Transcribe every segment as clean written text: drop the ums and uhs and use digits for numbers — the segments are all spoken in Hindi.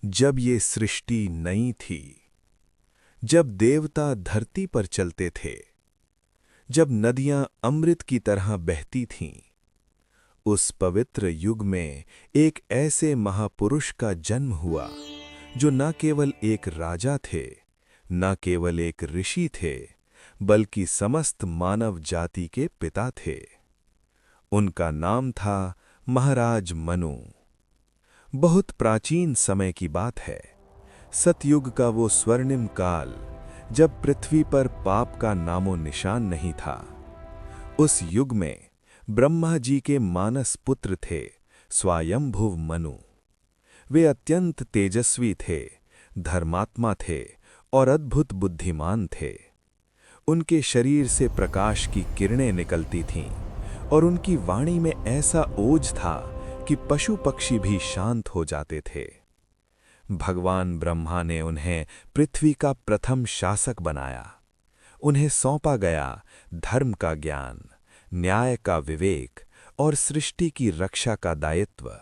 जब ये सृष्टि नई थी, जब देवता धरती पर चलते थे, जब नदियां अमृत की तरह बहती थीं, उस पवित्र युग में एक ऐसे महापुरुष का जन्म हुआ जो न केवल एक राजा थे, न केवल एक ऋषि थे, बल्कि समस्त मानव जाति के पिता थे। उनका नाम था महाराज मनु। बहुत प्राचीन समय की बात है, सतयुग का वो स्वर्णिम काल, जब पृथ्वी पर पाप का नामो निशान नहीं था। उस युग में ब्रह्मा जी के मानस पुत्र थे स्वयंभुव मनु। वे अत्यंत तेजस्वी थे, धर्मात्मा थे और अद्भुत बुद्धिमान थे। उनके शरीर से प्रकाश की किरणें निकलती थीं और उनकी वाणी में ऐसा ओज था कि पशु पक्षी भी शांत हो जाते थे। भगवान ब्रह्मा ने उन्हें पृथ्वी का प्रथम शासक बनाया। उन्हें सौंपा गया धर्म का ज्ञान, न्याय का विवेक और सृष्टि की रक्षा का दायित्व।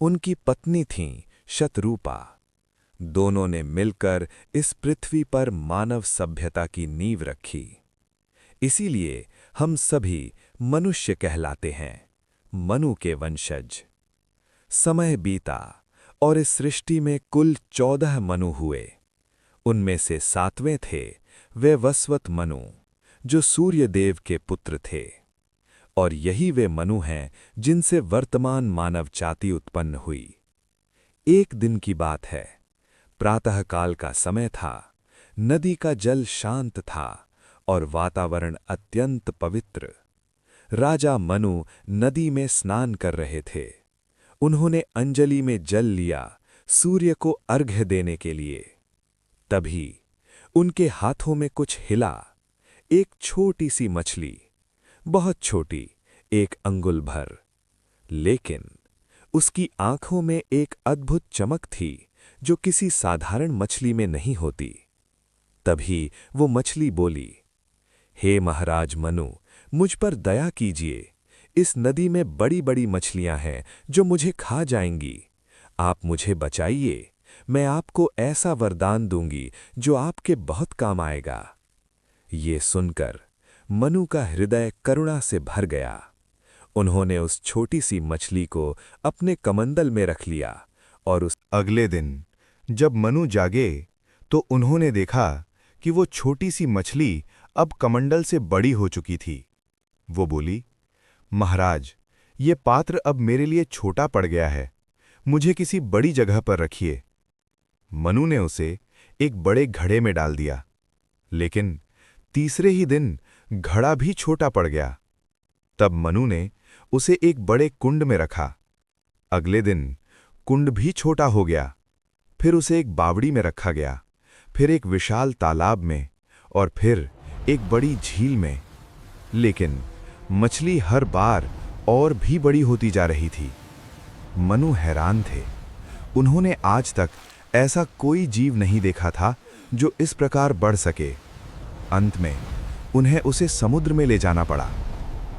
उनकी पत्नी थीं शतरूपा। दोनों ने मिलकर इस पृथ्वी पर मानव सभ्यता की नींव रखी। इसीलिए हम सभी मनुष्य कहलाते हैं, मनु के वंशज। समय बीता और इस सृष्टि में कुल 14 मनु हुए। उनमें से 7वें थे वे वस्वत मनु, जो सूर्य देव के पुत्र थे। और यही वे मनु हैं जिनसे वर्तमान मानव जाति उत्पन्न हुई। एक दिन की बात है, प्रातःकाल का समय था। नदी का जल शांत था और वातावरण अत्यंत पवित्र। राजा मनु नदी में स्नान कर रहे थे। उन्होंने अंजलि में जल लिया सूर्य को अर्घ्य देने के लिए। तभी उनके हाथों में कुछ हिला। एक छोटी सी मछली, बहुत छोटी, 1 अंगुल भर, लेकिन उसकी आंखों में एक अद्भुत चमक थी जो किसी साधारण मछली में नहीं होती। तभी वो मछली बोली, हे महाराज मनु, मुझ पर दया कीजिए। इस नदी में बड़ी बड़ी मछलियां हैं जो मुझे खा जाएंगी। आप मुझे बचाइए। मैं आपको ऐसा वरदान दूंगी जो आपके बहुत काम आएगा। ये सुनकर मनु का हृदय करुणा से भर गया। उन्होंने उस छोटी सी मछली को अपने कमंडल में रख लिया और उस अगले दिन जब मनु जागे तो उन्होंने देखा कि वो छोटी सी मछली अब कमंडल से बड़ी हो चुकी थी। वो बोली, महाराज, ये पात्र अब मेरे लिए छोटा पड़ गया है, मुझे किसी बड़ी जगह पर रखिए। मनु ने उसे एक बड़े घड़े में डाल दिया, लेकिन तीसरे ही दिन घड़ा भी छोटा पड़ गया। तब मनु ने उसे एक बड़े कुंड में रखा। अगले दिन कुंड भी छोटा हो गया। फिर उसे एक बावड़ी में रखा गया, फिर एक विशाल तालाब में और फिर एक बड़ी झील में। लेकिन मछली हर बार और भी बड़ी होती जा रही थी। मनु हैरान थे। उन्होंने आज तक ऐसा कोई जीव नहीं देखा था जो इस प्रकार बढ़ सके। अंत में उन्हें उसे समुद्र में ले जाना पड़ा,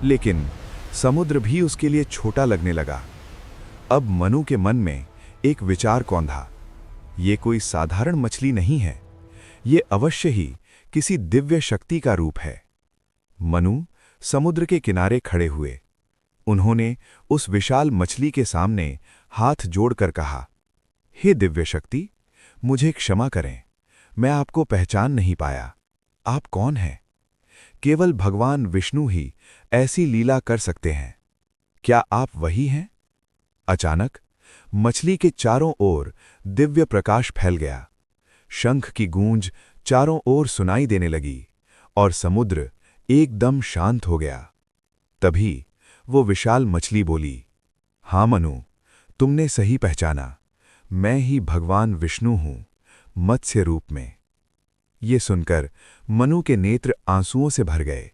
लेकिन समुद्र भी उसके लिए छोटा लगने लगा। अब मनु के मन में एक विचार कौंधा। ये कोई साधारण मछली नहीं है, ये अवश्य ही किसी दिव्य शक्ति का रूप है। मनु समुद्र के किनारे खड़े हुए। उन्होंने उस विशाल मछली के सामने हाथ जोड़कर कहा, हे दिव्य शक्ति, मुझे क्षमा करें, मैं आपको पहचान नहीं पाया। आप कौन हैं? केवल भगवान विष्णु ही ऐसी लीला कर सकते हैं। क्या आप वही हैं? अचानक मछली के चारों ओर दिव्य प्रकाश फैल गया। शंख की गूंज चारों ओर सुनाई देने लगी और समुद्र एकदम शांत हो गया। तभी वो विशाल मछली बोली, हाँ मनु, तुमने सही पहचाना, मैं ही भगवान विष्णु हूं, मत्स्य रूप में। ये सुनकर मनु के नेत्र आंसुओं से भर गए।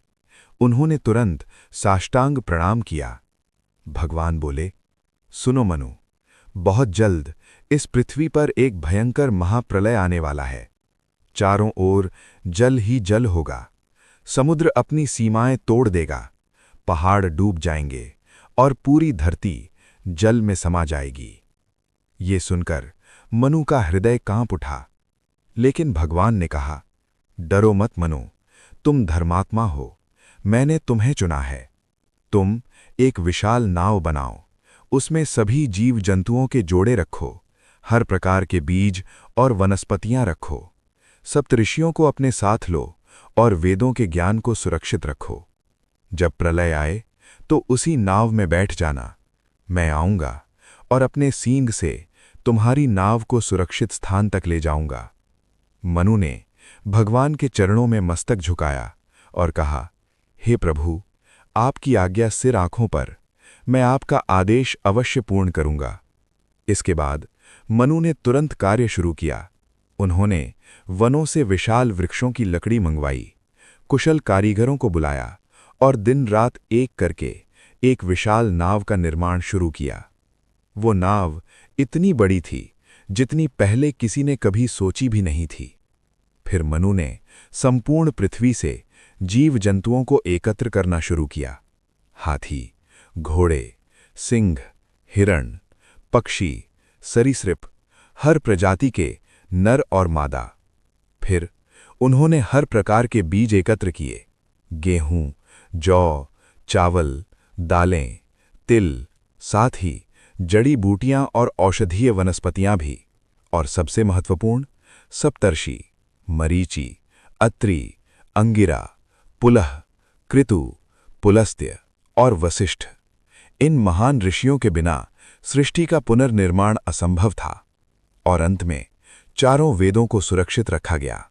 उन्होंने तुरंत साष्टांग प्रणाम किया। भगवान बोले, सुनो मनु, बहुत जल्द इस पृथ्वी पर एक भयंकर महाप्रलय आने वाला है। चारों ओर जल ही जल होगा। समुद्र अपनी सीमाएं तोड़ देगा, पहाड़ डूब जाएंगे और पूरी धरती जल में समा जाएगी। ये सुनकर मनु का हृदय कांप उठा। लेकिन भगवान ने कहा, डरो मत मनु, तुम धर्मात्मा हो, मैंने तुम्हें चुना है। तुम एक विशाल नाव बनाओ, उसमें सभी जीव जंतुओं के जोड़े रखो, हर प्रकार के बीज और वनस्पतियां रखो, सप्तऋषियों को अपने साथ लो और वेदों के ज्ञान को सुरक्षित रखो। जब प्रलय आए तो उसी नाव में बैठ जाना, मैं आऊंगा और अपने सींग से तुम्हारी नाव को सुरक्षित स्थान तक ले जाऊंगा। मनु ने भगवान के चरणों में मस्तक झुकाया और कहा, हे प्रभु, आपकी आज्ञा सिर आंखों पर, मैं आपका आदेश अवश्य पूर्ण करूंगा। इसके बाद मनु ने तुरंत कार्य शुरू किया। उन्होंने वनों से विशाल वृक्षों की लकड़ी मंगवाई, कुशल कारीगरों को बुलाया और दिन रात एक करके एक विशाल नाव का निर्माण शुरू किया। वो नाव इतनी बड़ी थी जितनी पहले किसी ने कभी सोची भी नहीं थी। फिर मनु ने संपूर्ण पृथ्वी से जीव जंतुओं को एकत्र करना शुरू किया। हाथी, घोड़े, सिंह, हिरण, पक्षी, सरीसृप, हर प्रजाति के नर और मादा। फिर उन्होंने हर प्रकार के बीज एकत्र किए, गेहूं, जौ, चावल, दालें, तिल, साथ ही जड़ी बूटियां और औषधीय वनस्पतियां भी, और सबसे महत्वपूर्ण सप्तर्षि, मरीचि, अत्रि, अंगिरा, पुलह, कृतु, पुलस्त्य और वसिष्ठ। इन महान ऋषियों के बिना सृष्टि का पुनर्निर्माण असंभव था। और अंत में चारों वेदों को सुरक्षित रखा गया,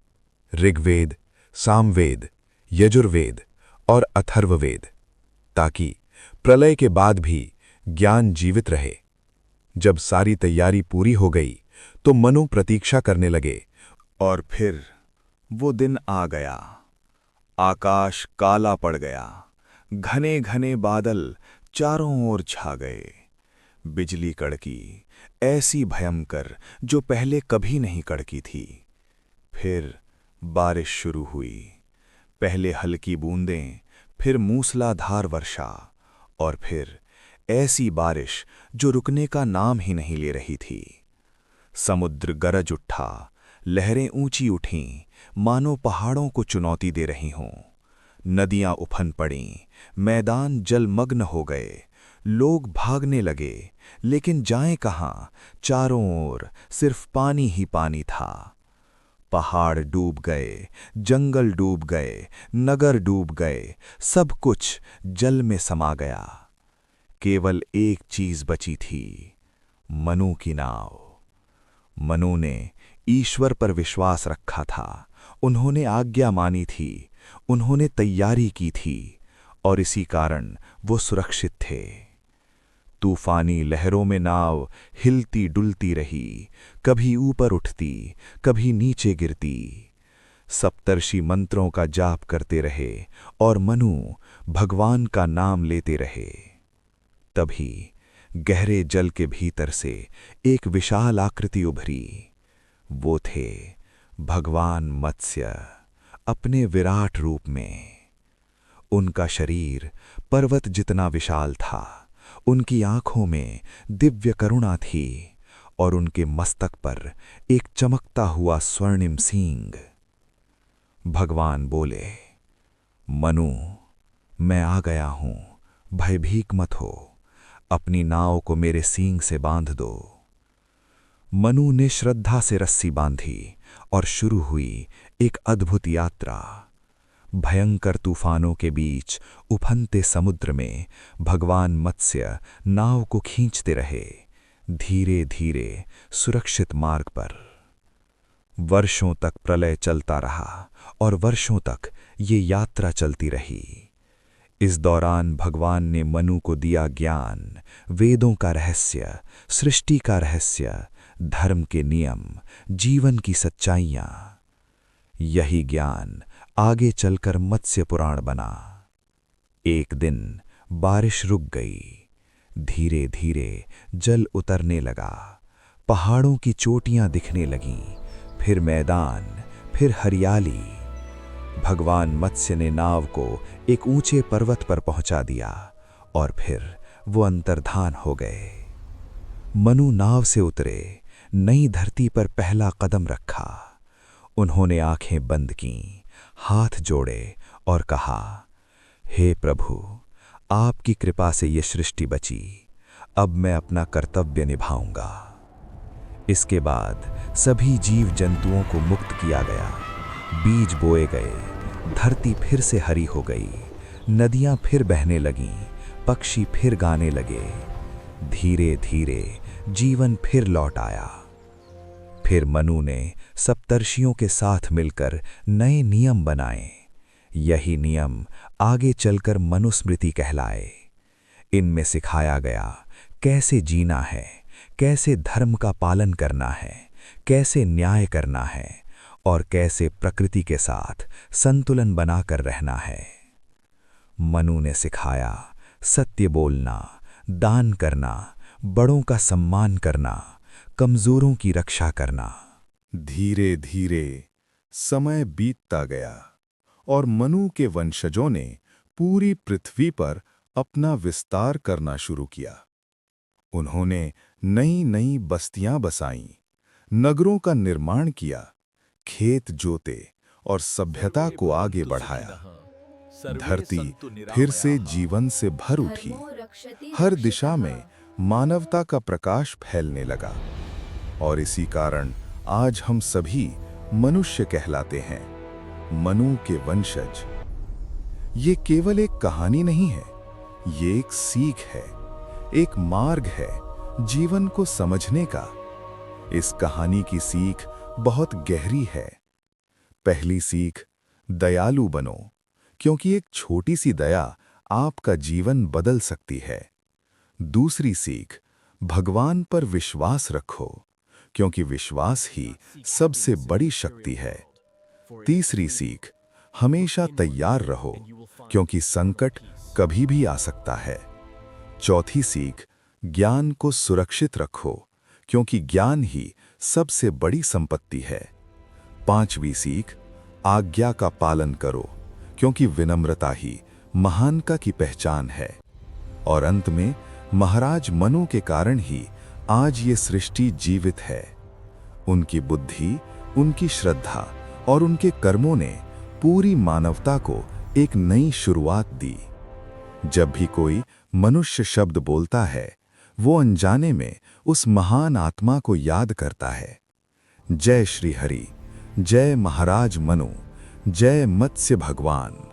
ऋग्वेद, सामवेद, यजुर्वेद और अथर्ववेद, ताकि प्रलय के बाद भी ज्ञान जीवित रहे। जब सारी तैयारी पूरी हो गई तो मनु प्रतीक्षा करने लगे। और फिर वो दिन आ गया। आकाश काला पड़ गया, घने घने बादल चारों ओर छा गए, बिजली कड़की, ऐसी भयंकर जो पहले कभी नहीं कड़की थी। फिर बारिश शुरू हुई, पहले हल्की बूंदें, फिर मूसलाधार वर्षा, और फिर ऐसी बारिश जो रुकने का नाम ही नहीं ले रही थी। समुद्र गरज उठा, लहरें ऊंची उठीं, मानो पहाड़ों को चुनौती दे रही हों। नदियां उफन पड़ीं, मैदान जलमग्न हो गए, लोग भागने लगे, लेकिन जाएं कहाँ, चारों ओर सिर्फ पानी ही पानी था। पहाड़ डूब गए, जंगल डूब गए, नगर डूब गए, सब कुछ जल में समा गया। केवल एक चीज बची थी, मनु की नाव। मनु ने ईश्वर पर विश्वास रखा था, उन्होंने आज्ञा मानी थी, उन्होंने तैयारी की थी, और इसी कारण वो सुरक्षित थे। तूफानी लहरों में नाव हिलती डुलती रही, कभी ऊपर उठती, कभी नीचे गिरती। सप्तर्षि मंत्रों का जाप करते रहे और मनु भगवान का नाम लेते रहे। तभी गहरे जल के भीतर से एक विशाल आकृति उभरी। वो थे भगवान मत्स्य, अपने विराट रूप में। उनका शरीर पर्वत जितना विशाल था, उनकी आंखों में दिव्य करुणा थी, और उनके मस्तक पर एक चमकता हुआ स्वर्णिम सींग। भगवान बोले, मनु, मैं आ गया हूं, भयभीत मत हो, अपनी नाव को मेरे सींग से बांध दो। मनु ने श्रद्धा से रस्सी बांधी और शुरू हुई एक अद्भुत यात्रा। भयंकर तूफानों के बीच उफनते समुद्र में भगवान मत्स्य नाव को खींचते रहे, धीरे धीरे सुरक्षित मार्ग पर। वर्षों तक प्रलय चलता रहा और वर्षों तक ये यात्रा चलती रही। इस दौरान भगवान ने मनु को दिया ज्ञान, वेदों का रहस्य, सृष्टि का रहस्य, धर्म के नियम, जीवन की सच्चाइयां। यही ज्ञान आगे चलकर मत्स्य पुराण बना। एक दिन बारिश रुक गई, धीरे धीरे जल उतरने लगा, पहाड़ों की चोटियां दिखने लगीं, फिर मैदान, फिर हरियाली। भगवान मत्स्य ने नाव को एक ऊंचे पर्वत पर पहुंचा दिया और फिर वो अंतर्धान हो गए। मनु नाव से उतरे, नई धरती पर पहला कदम रखा। उन्होंने आंखें बंद कीं, हाथ जोड़े और कहा, हे प्रभु, आपकी कृपा से ये सृष्टि बची। अब मैं अपना कर्तव्य निभाऊंगा। इसके बाद सभी जीव जंतुओं को मुक्त किया गया। बीज बोए गए, धरती फिर से हरी हो गई, नदियां फिर बहने लगीं, पक्षी फिर गाने लगे। धीरे धीरे जीवन फिर लौट आया। फिर मनु ने सप्तर्षियों के साथ मिलकर नए नियम बनाए। यही नियम आगे चलकर मनुस्मृति कहलाए। इनमें सिखाया गया कैसे जीना है, कैसे धर्म का पालन करना है, कैसे न्याय करना है और कैसे प्रकृति के साथ संतुलन बनाकर रहना है। मनु ने सिखाया सत्य बोलना, दान करना, बड़ों का सम्मान करना, कमजोरों की रक्षा करना। धीरे धीरे समय बीतता गया और मनु के वंशजों ने पूरी पृथ्वी पर अपना विस्तार करना शुरू किया। उन्होंने नई नई बस्तियां बसाईं, नगरों का निर्माण किया, खेत जोते और सभ्यता को आगे बढ़ाया। धरती फिर से जीवन से भर उठी। हर दिशा में मानवता का प्रकाश फैलने लगा और इसी कारण आज हम सभी मनुष्य कहलाते हैं, मनु के वंशज। ये केवल एक कहानी नहीं है, ये एक सीख है, एक मार्ग है जीवन को समझने का। इस कहानी की सीख बहुत गहरी है। पहली सीख, दयालु बनो, क्योंकि एक छोटी सी दया आपका जीवन बदल सकती है। दूसरी सीख, भगवान पर विश्वास रखो, क्योंकि विश्वास ही सबसे बड़ी शक्ति है। तीसरी सीख, हमेशा तैयार रहो, क्योंकि संकट कभी भी आ सकता है। चौथी सीख, ज्ञान को सुरक्षित रखो, क्योंकि ज्ञान ही सबसे बड़ी संपत्ति है। पांचवी सीख, आज्ञा का पालन करो, क्योंकि विनम्रता ही महानता की पहचान है। और अंत में महाराज मनु के कारण ही आज ये सृष्टि जीवित है। उनकी बुद्धि, उनकी श्रद्धा और उनके कर्मों ने पूरी मानवता को एक नई शुरुआत दी। जब भी कोई मनुष्य शब्द बोलता है, वो अनजाने में उस महान आत्मा को याद करता है। जय श्री हरि, जय महाराज मनु, जय मत्स्य भगवान।